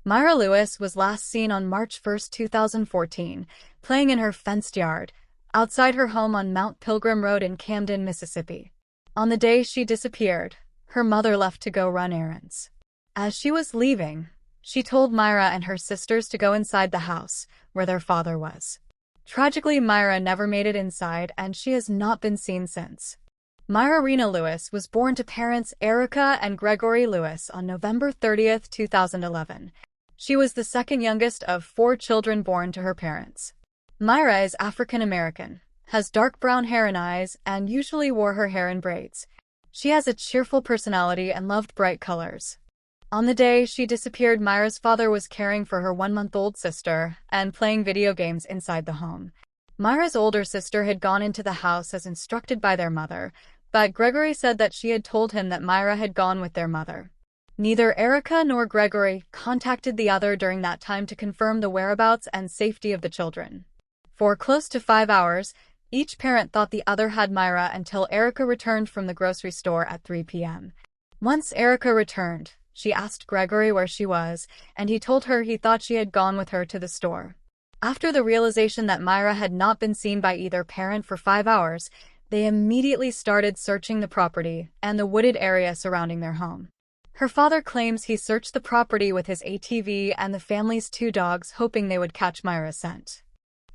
Myra Lewis was last seen on March 1, 2014, playing in her fenced yard, outside her home on Mount Pilgrim Road in Camden, Mississippi. On the day she disappeared, her mother left to go run errands. As she was leaving, she told Myra and her sisters to go inside the house, where their father was. Tragically, Myra never made it inside, and she has not been seen since. Myra Lewis was born to parents Erica and Gregory Lewis on November 30, 2011. She was the second youngest of 4 children born to her parents. Myra is African American, has dark brown hair and eyes, and usually wore her hair in braids. She has a cheerful personality and loved bright colors. On the day she disappeared, Myra's father was caring for her 1-month-old sister and playing video games inside the home. Myra's older sister had gone into the house as instructed by their mother, but Gregory said that she had told him that Myra had gone with their mother. Neither Erica nor Gregory contacted the other during that time to confirm the whereabouts and safety of the children. For close to 5 hours, each parent thought the other had Myra until Erica returned from the grocery store at 3 p.m. Once Erica returned, she asked Gregory where she was, and he told her he thought she had gone with her to the store. After the realization that Myra had not been seen by either parent for 5 hours, they immediately started searching the property and the wooded area surrounding their home. Her father claims he searched the property with his ATV and the family's 2 dogs, hoping they would catch Myra's scent.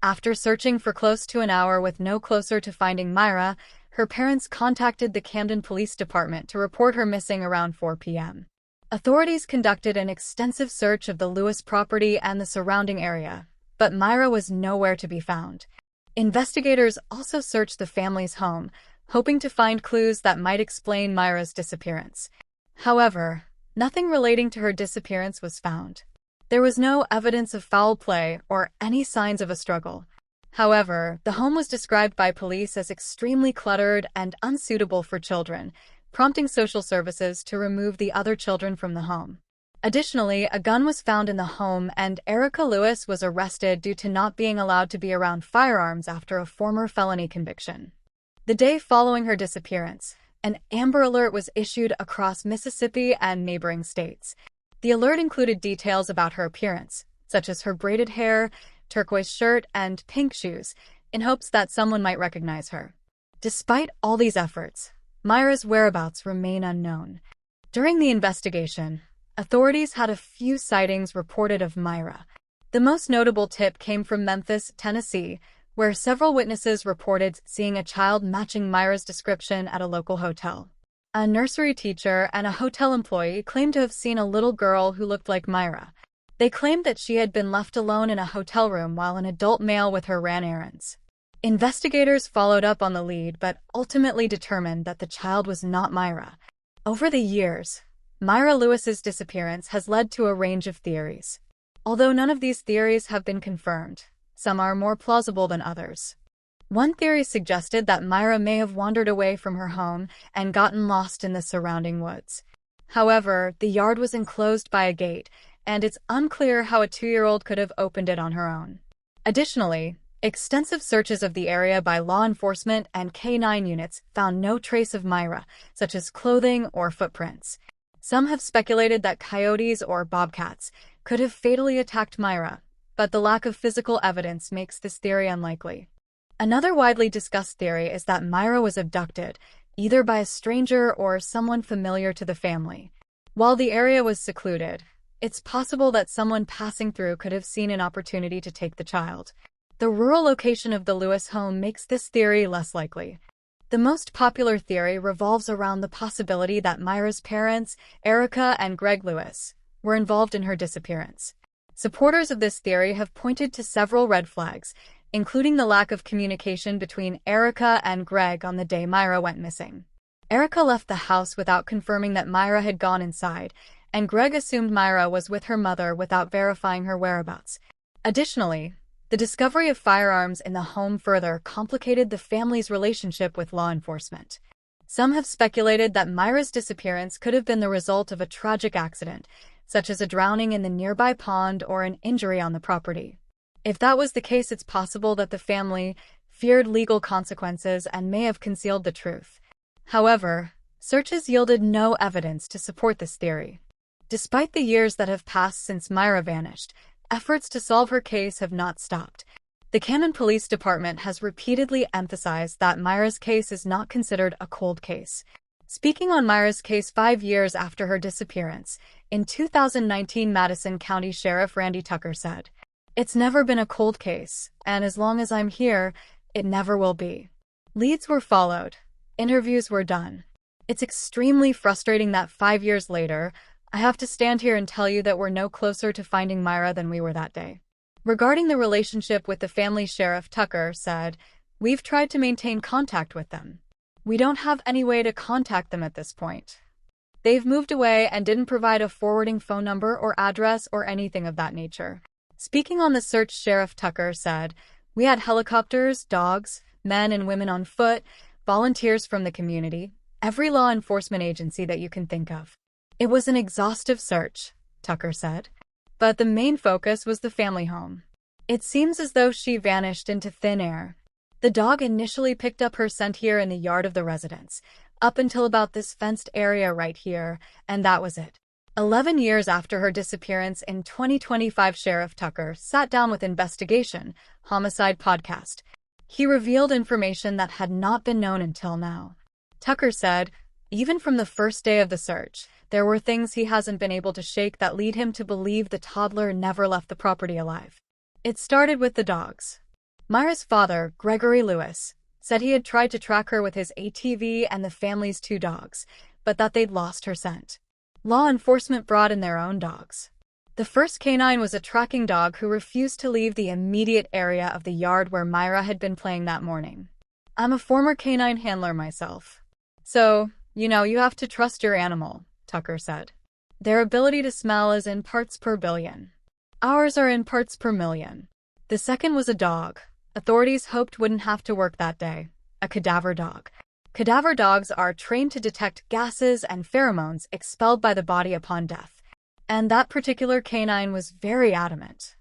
After searching for close to an hour with no closer to finding Myra, her parents contacted the Camden Police Department to report her missing around 4 p.m. Authorities conducted an extensive search of the Lewis property and the surrounding area, but Myra was nowhere to be found. Investigators also searched the family's home, hoping to find clues that might explain Myra's disappearance. However, nothing relating to her disappearance was found. There was no evidence of foul play or any signs of a struggle. However, the home was described by police as extremely cluttered and unsuitable for children, prompting social services to remove the other children from the home. Additionally, a gun was found in the home, and Erica Lewis was arrested due to not being allowed to be around firearms after a former felony conviction. The day following her disappearance, an Amber Alert was issued across Mississippi and neighboring states. The alert included details about her appearance, such as her braided hair, turquoise shirt, and pink shoes, in hopes that someone might recognize her. Despite all these efforts, Myra's whereabouts remain unknown. During the investigation, authorities had a few sightings reported of Myra. The most notable tip came from Memphis, Tennessee, where several witnesses reported seeing a child matching Myra's description at a local hotel. A nursery teacher and a hotel employee claimed to have seen a little girl who looked like Myra. They claimed that she had been left alone in a hotel room while an adult male with her ran errands. Investigators followed up on the lead but ultimately determined that the child was not Myra. Over the years, Myra Lewis's disappearance has led to a range of theories. Although none of these theories have been confirmed, some are more plausible than others. One theory suggested that Myra may have wandered away from her home and gotten lost in the surrounding woods. However, the yard was enclosed by a gate, and it's unclear how a 2-year-old could have opened it on her own. Additionally, extensive searches of the area by law enforcement and K-9 units found no trace of Myra, such as clothing or footprints. Some have speculated that coyotes or bobcats could have fatally attacked Myra, but the lack of physical evidence makes this theory unlikely. Another widely discussed theory is that Myra was abducted, either by a stranger or someone familiar to the family. While the area was secluded, it's possible that someone passing through could have seen an opportunity to take the child. The rural location of the Lewis home makes this theory less likely. The most popular theory revolves around the possibility that Myra's parents, Erica and Greg Lewis, were involved in her disappearance. Supporters of this theory have pointed to several red flags, including the lack of communication between Erica and Greg on the day Myra went missing. Erica left the house without confirming that Myra had gone inside, and Greg assumed Myra was with her mother without verifying her whereabouts. Additionally, the discovery of firearms in the home further complicated the family's relationship with law enforcement. Some have speculated that Myra's disappearance could have been the result of a tragic accident, such as a drowning in the nearby pond or an injury on the property. If that was the case, it's possible that the family feared legal consequences and may have concealed the truth. However, searches yielded no evidence to support this theory. Despite the years that have passed since Myra vanished, efforts to solve her case have not stopped. The Camden Police Department has repeatedly emphasized that Myra's case is not considered a cold case. Speaking on Myra's case 5 years after her disappearance, in 2019 Madison County Sheriff Randy Tucker said, "It's never been a cold case, and as long as I'm here, it never will be." Leads were followed. Interviews were done. It's extremely frustrating that 5 years later, I have to stand here and tell you that we're no closer to finding Myra than we were that day. Regarding the relationship with the family, Sheriff Tucker said, "We've tried to maintain contact with them. We don't have any way to contact them at this point. They've moved away and didn't provide a forwarding phone number or address or anything of that nature." Speaking on the search, Sheriff Tucker said, "We had helicopters, dogs, men and women on foot, volunteers from the community, every law enforcement agency that you can think of. It was an exhaustive search," Tucker said. But the main focus was the family home. "It seems as though she vanished into thin air. The dog initially picked up her scent here in the yard of the residence, up until about this fenced area right here, and that was it." 11 years after her disappearance in 2025, Sheriff Tucker sat down with Investigation Homicide podcast. He revealed information that had not been known until now. Tucker said, "Even from the first day of the search, there were things he hasn't been able to shake that lead him to believe the toddler never left the property alive." It started with the dogs. Myra's father, Myra Lewis, said he had tried to track her with his ATV and the family's 2 dogs, but that they'd lost her scent. Law enforcement brought in their own dogs. The first canine was a tracking dog who refused to leave the immediate area of the yard where Myra had been playing that morning. "I'm a former canine handler myself. So, you have to trust your animal," Tucker said. "Their ability to smell is in parts per billion. Ours are in parts per million." The second was a dog authorities hoped wouldn't have to work that day, a cadaver dog. Cadaver dogs are trained to detect gases and pheromones expelled by the body upon death. And that particular canine was very adamant.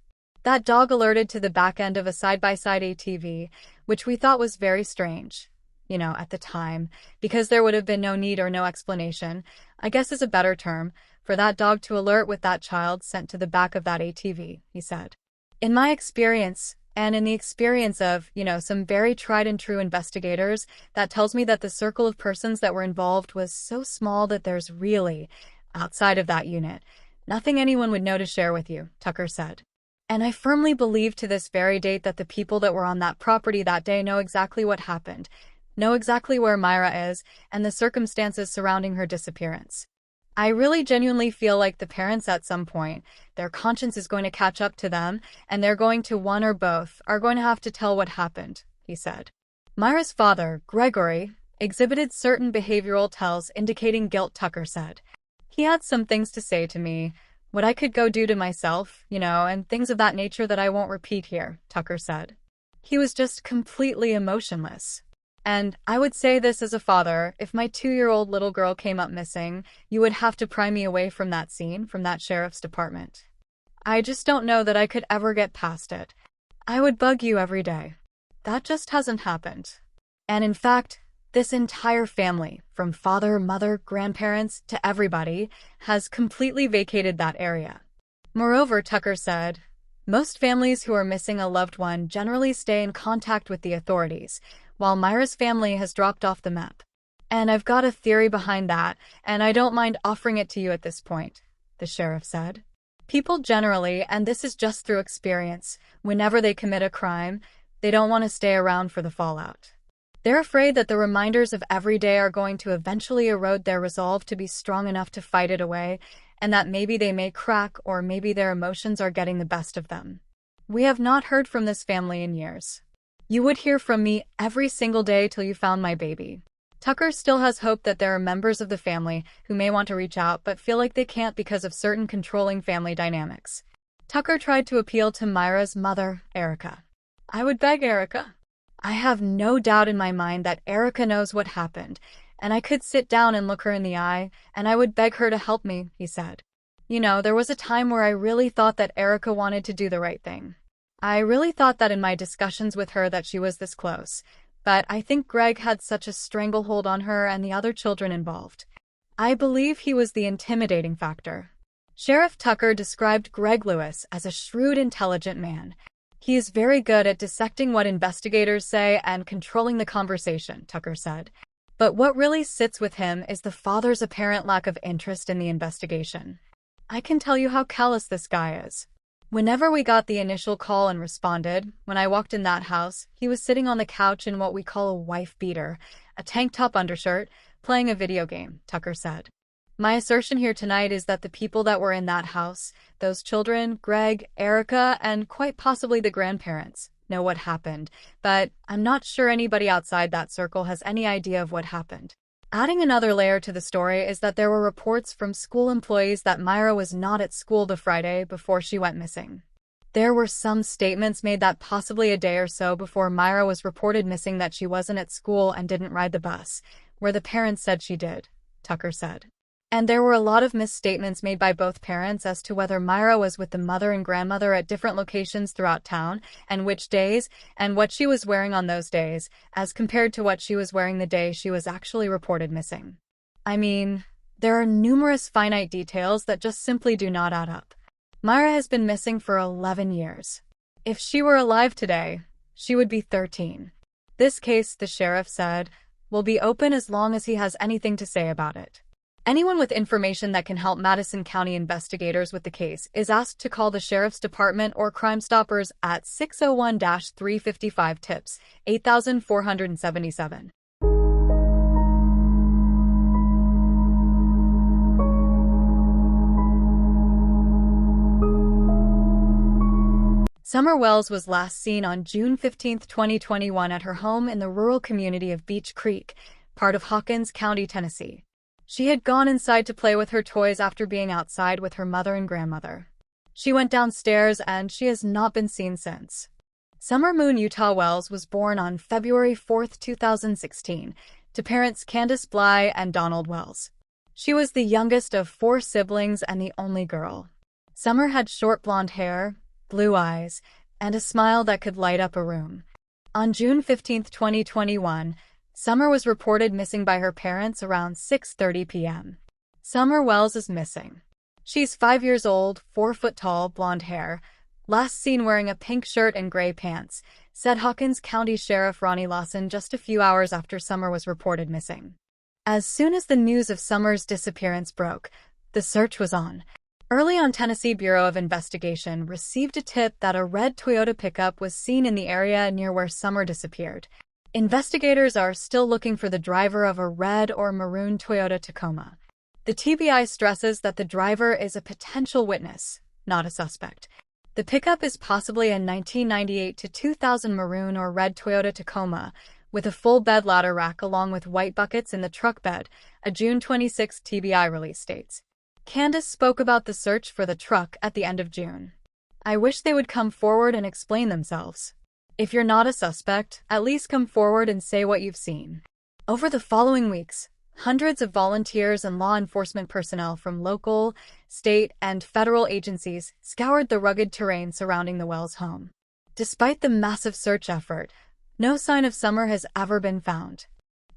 That dog alerted to the back end of a side-by-side ATV, which we thought was very strange, at the time, because there would have been no need or no explanation, I guess is a better term, for that dog to alert with that child sent to the back of that ATV, he said. "In my experience, and in the experience of, some very tried and true investigators, that tells me that the circle of persons that were involved was so small that there's really, outside of that unit, nothing anyone would know to share with you," Tucker said. "And I firmly believe to this very date that the people that were on that property that day know exactly what happened, know exactly where Myra is, and the circumstances surrounding her disappearance. I really genuinely feel like the parents at some point, their conscience is going to catch up to them, and they're going to, one or both, are going to have to tell what happened," he said. Myra's father, Gregory, exhibited certain behavioral tells indicating guilt, Tucker said. "He had some things to say to me, what I could go do to myself, and things of that nature that I won't repeat here," Tucker said. "He was just completely emotionless. And I would say this as a father, if my 2-year-old little girl came up missing, you would have to pry me away from that scene, from that sheriff's department. I just don't know that I could ever get past it. I would bug you every day. That just hasn't happened. And in fact, this entire family, from father, mother, grandparents, to everybody, has completely vacated that area." Moreover, Tucker said, "Most families who are missing a loved one generally stay in contact with the authorities, while Myra's family has dropped off the map. And I've got a theory behind that, and I don't mind offering it to you at this point," the sheriff said. "People generally, and this is just through experience, whenever they commit a crime, they don't want to stay around for the fallout. They're afraid that the reminders of every day are going to eventually erode their resolve to be strong enough to fight it away, and that maybe they may crack or maybe their emotions are getting the best of them. We have not heard from this family in years. You would hear from me every single day till you found my baby." Tucker still has hope that there are members of the family who may want to reach out but feel like they can't because of certain controlling family dynamics. Tucker tried to appeal to Myra's mother, Erica. "I would beg Erica. I have no doubt in my mind that Erica knows what happened, and I could sit down and look her in the eye, and I would beg her to help me," he said. There was a time where I really thought that Erica wanted to do the right thing. I really thought that in my discussions with her that she was this close, but I think Greg had such a stranglehold on her and the other children involved. I believe he was the intimidating factor. Sheriff Tucker described Greg Lewis as a shrewd, intelligent man. He is very good at dissecting what investigators say and controlling the conversation, Tucker said. But what really sits with him is the father's apparent lack of interest in the investigation. I can tell you how callous this guy is. Whenever we got the initial call and responded, when I walked in that house, he was sitting on the couch in what we call a wife beater, a tank top undershirt, playing a video game, Tucker said. My assertion here tonight is that the people that were in that house, those children, Greg, Erica, and quite possibly the grandparents, know what happened, but I'm not sure anybody outside that circle has any idea of what happened. Adding another layer to the story is that there were reports from school employees that Myra was not at school the Friday before she went missing. There were some statements made that possibly a day or so before Myra was reported missing that she wasn't at school and didn't ride the bus, where the parents said she did, Tucker said. And there were a lot of misstatements made by both parents as to whether Myra was with the mother and grandmother at different locations throughout town, and which days, and what she was wearing on those days, as compared to what she was wearing the day she was actually reported missing. I mean, there are numerous finite details that just simply do not add up. Myra has been missing for 11 years. If she were alive today, she would be 13. This case, the sheriff said, will be open as long as he has anything to say about it. Anyone with information that can help Madison County investigators with the case is asked to call the Sheriff's Department or Crime Stoppers at 601-355-TIPS, 8477. Summer Wells was last seen on June 15, 2021 at her home in the rural community of Beech Creek, part of Hawkins County, Tennessee. She had gone inside to play with her toys after being outside with her mother and grandmother. She went downstairs and she has not been seen since. Summer Moon Utah Wells was born on February 4, 2016, to parents Candace Bly and Donald Wells. She was the youngest of 4 siblings and the only girl. Summer had short blonde hair, blue eyes, and a smile that could light up a room. On June 15, 2021, Summer was reported missing by her parents around 6:30 p.m. Summer Wells is missing. She's 5 years old, 4 foot tall, blonde hair, last seen wearing a pink shirt and gray pants, said Hawkins County Sheriff Ronnie Lawson just a few hours after Summer was reported missing. As soon as the news of Summer's disappearance broke, the search was on. Early on, Tennessee Bureau of Investigation received a tip that a red Toyota pickup was seen in the area near where Summer disappeared. Investigators are still looking for the driver of a red or maroon Toyota Tacoma. The TBI stresses that the driver is a potential witness, not a suspect. The pickup is possibly a 1998 to 2000 maroon or red Toyota Tacoma, with a full bed ladder rack along with white buckets in the truck bed, a June 26 TBI release states. Candace spoke about the search for the truck at the end of June. I wish they would come forward and explain themselves. If you're not a suspect, at least come forward and say what you've seen. Over the following weeks, hundreds of volunteers and law enforcement personnel from local, state, and federal agencies scoured the rugged terrain surrounding the Wells home. Despite the massive search effort, no sign of Summer has ever been found.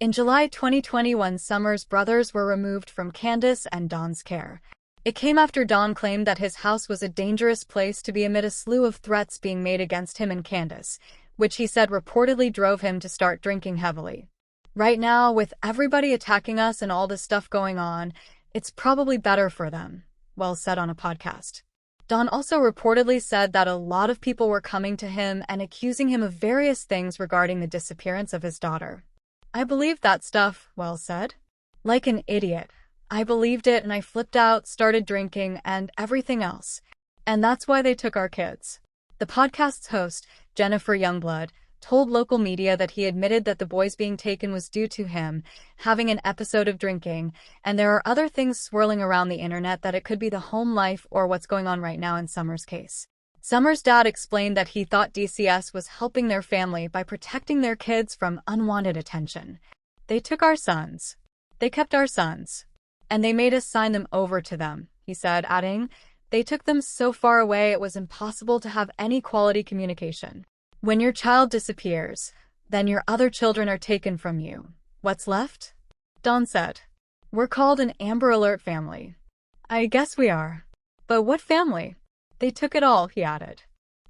In July 2021, Summer's brothers were removed from Candace and Don's care. It came after Don claimed that his house was a dangerous place to be amid a slew of threats being made against him and Candace, which he said reportedly drove him to start drinking heavily. Right now, with everybody attacking us and all this stuff going on, it's probably better for them, Wells said on a podcast. Don also reportedly said that a lot of people were coming to him and accusing him of various things regarding the disappearance of his daughter. I believed that stuff, Wells said. Like an idiot. I believed it and I flipped out, started drinking, and everything else. And that's why they took our kids. The podcast's host, Jennifer Youngblood, told local media that he admitted that the boys being taken was due to him having an episode of drinking, and there are other things swirling around the internet that it could be the home life or what's going on right now in Summer's case. Summer's dad explained that he thought DCS was helping their family by protecting their kids from unwanted attention. They took our sons. They kept our sons. And they made us sign them over to them, he said, adding, they took them so far away it was impossible to have any quality communication. When your child disappears, then your other children are taken from you. What's left? Don said. We're called an Amber Alert family. I guess we are. But what family? They took it all, he added.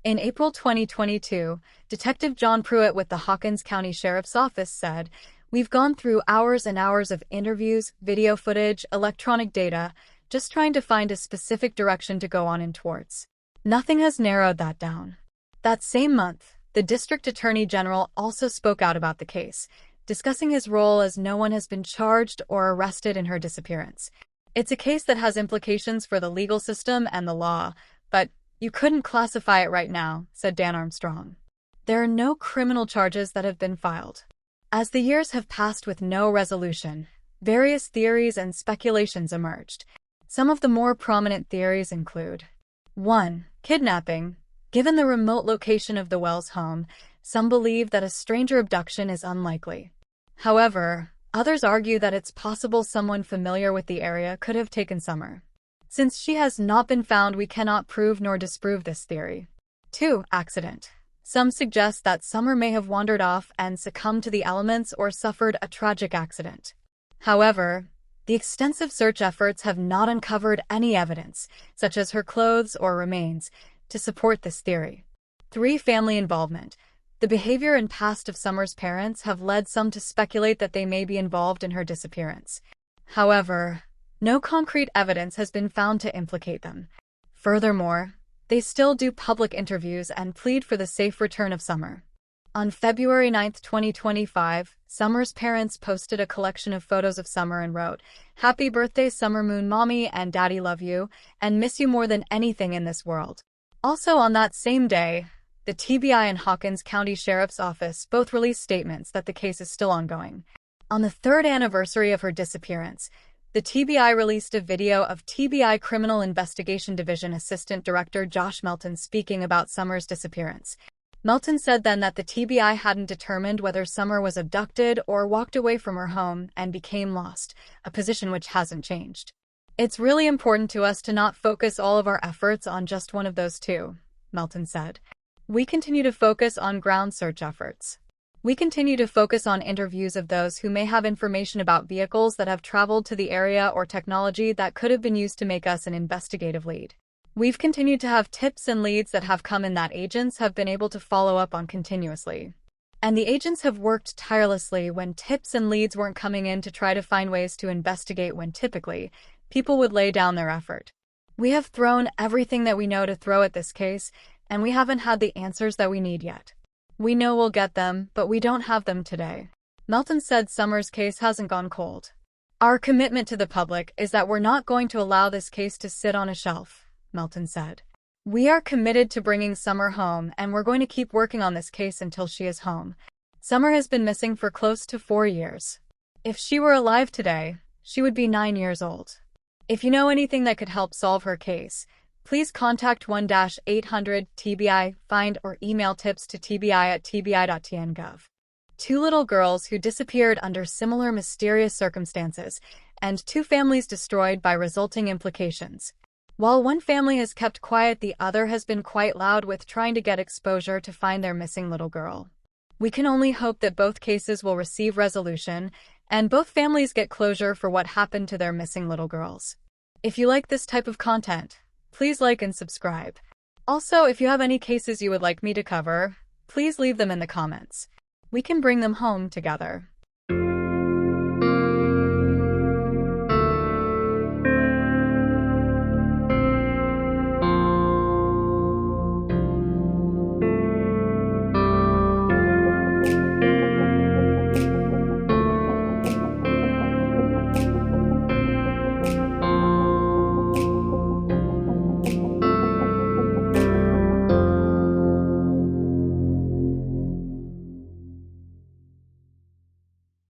In April 2022, Detective John Pruitt with the Hawkins County Sheriff's Office said, "We've gone through hours and hours of interviews, video footage, electronic data, just trying to find a specific direction to go on in towards. Nothing has narrowed that down." That same month, the District Attorney General also spoke out about the case, discussing his role as no one has been charged or arrested in her disappearance. "It's a case that has implications for the legal system and the law, but you couldn't classify it right now," said Dan Armstrong. "There are no criminal charges that have been filed." As the years have passed with no resolution, various theories and speculations emerged. Some of the more prominent theories include: 1. Kidnapping. Given the remote location of the Wells home, some believe that a stranger abduction is unlikely. However, others argue that it's possible someone familiar with the area could have taken Summer. Since she has not been found, we cannot prove nor disprove this theory. 2. Accident. Some suggest that Summer may have wandered off and succumbed to the elements or suffered a tragic accident. However, the extensive search efforts have not uncovered any evidence, such as her clothes or remains, to support this theory. 3. Family involvement. The behavior and past of Summer's parents have led some to speculate that they may be involved in her disappearance. However, no concrete evidence has been found to implicate them. Furthermore, they still do public interviews and plead for the safe return of Summer. On February 9, 2025, Summer's parents posted a collection of photos of Summer and wrote, "Happy birthday, Summer Moon Mommy and Daddy love you, and miss you more than anything in this world." Also on that same day, the TBI and Hawkins County Sheriff's Office both released statements that the case is still ongoing. On the 3rd anniversary of her disappearance, the TBI released a video of TBI Criminal Investigation Division Assistant Director Josh Melton speaking about Summer's disappearance. Melton said then that the TBI hadn't determined whether Summer was abducted or walked away from her home and became lost, a position which hasn't changed. "It's really important to us to not focus all of our efforts on just one of those two," Melton said. "We continue to focus on ground search efforts. We continue to focus on interviews of those who may have information about vehicles that have traveled to the area or technology that could have been used to make us an investigative lead. We've continued to have tips and leads that have come in that agents have been able to follow up on continuously. And the agents have worked tirelessly when tips and leads weren't coming in to try to find ways to investigate when typically people would lay down their effort. We have thrown everything that we know to throw at this case, and we haven't had the answers that we need yet. We know we'll get them, but we don't have them today." Melton said Summer's case hasn't gone cold. "Our commitment to the public is that we're not going to allow this case to sit on a shelf," Melton said. "We are committed to bringing Summer home, and we're going to keep working on this case until she is home. Summer has been missing for close to 4 years. If she were alive today, she would be 9 years old. If you know anything that could help solve her case, please contact 1-800-TBI, find or email tips to tbi@tbi.tn.gov. 2 little girls who disappeared under similar mysterious circumstances, and 2 families destroyed by resulting implications. While one family has kept quiet, the other has been quite loud with trying to get exposure to find their missing little girl. We can only hope that both cases will receive resolution, and both families get closure for what happened to their missing little girls. If you like this type of content, please like and subscribe. Also, if you have any cases you would like me to cover, please leave them in the comments. We can bring them home together.